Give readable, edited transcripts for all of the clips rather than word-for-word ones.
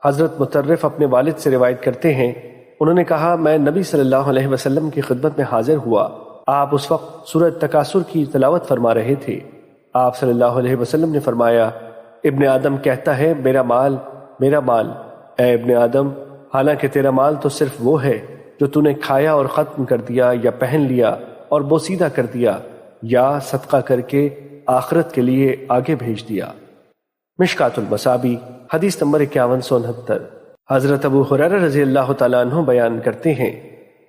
حضرت مطرف اپنے والد سے روایت کرتے ہیں، انہوں نے کہا میں نبی صلی اللہ علیہ وسلم کی خدمت میں حاضر ہوا۔ آپ اس وقت سورۃ تکاثر کی تلاوت فرما رہے تھے۔ آپ صلی اللہ علیہ وسلم نے فرمایا، ابن آدم کہتا ہے میرا مال میرا مال۔ اے ابن آدم، حالانکہ تیرا مال تو صرف وہ ہے جو تو نے کھایا اور ختم کر دیا، یا پہن لیا اور بوسیدہ کر دیا، یا صدقہ کر کے آخرت کے لیے آگے بھیج دیا۔ مشکوٰۃ المصابیح حدیث نمبر 5169۔ حضرت ابو ہریرہ رضی اللہ تعالیٰ عنہ بیان کرتے ہیں،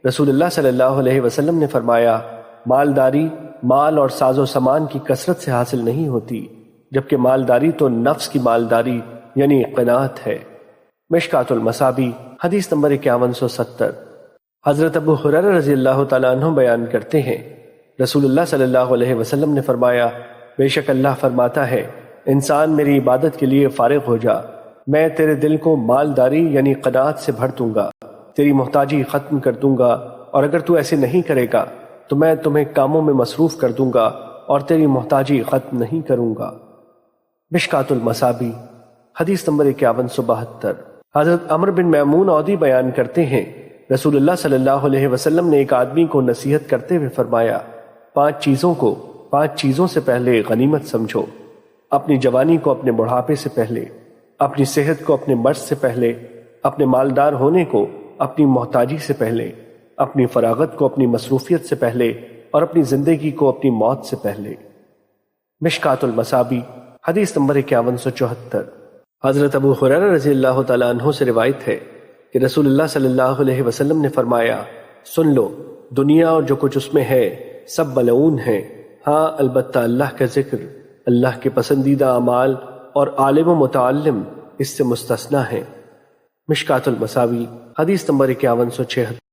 رسول اللہ صلی اللہ علیہ وسلم نے فرمایا، مالداری مال اور ساز و سامان کی کثرت سے حاصل نہیں ہوتی، جبکہ مالداری تو نفس کی مالداری یعنی قناعت ہے۔ مشکوٰۃ المصابیح حدیث نمبر 5170۔ حضرت ابو ہریرہ رضی اللہ تعالیٰ عنہ بیان کرتے ہیں، رسول اللہ صلی اللہ علیہ وسلم نے فرمایا، بے شک اللہ فرماتا ہے، انسان میری عبادت کے لیے فارغ ہو جا، میں تیرے دل کو مالداری یعنی قناعت سے بھر دوں گا، تیری محتاجی ختم کر دوں گا، اور اگر تو ایسے نہیں کرے گا تو میں تمہیں کاموں میں مصروف کر دوں گا اور تیری محتاجی ختم نہیں کروں گا۔ مشکوٰۃ المصابیح حدیث نمبر 5172۔ حضرت عمرو بن میمون عودی بیان کرتے ہیں، رسول اللہ صلی اللہ علیہ وسلم نے ایک آدمی کو نصیحت کرتے ہوئے فرمایا، 5 چیزوں سے پہلے غنیمت سمجھو، اپنی جوانی کو اپنے بڑھاپے سے پہلے، اپنی صحت کو اپنے مرض سے پہلے، اپنے مالدار ہونے کو اپنی محتاجی سے پہلے، اپنی فراغت کو اپنی مصروفیت سے پہلے، اور اپنی زندگی کو اپنی موت سے پہلے۔ مشکوٰۃ المصابیح حدیث نمبر 5174۔ حضرت ابو ہریرہ رضی اللہ تعالیٰ عنہ سے روایت ہے کہ رسول اللہ صلی اللہ علیہ وسلم نے فرمایا، سن لو، دنیا اور جو کچھ اس میں ہے سب ملعون ہے، ہاں البتہ اللہ کا ذکر، اللہ کے پسندیدہ اعمال اور عالم و متعلم اس سے مستثنیٰ ہیں۔ مشکوٰۃ المصابیح حدیث نمبر 5176۔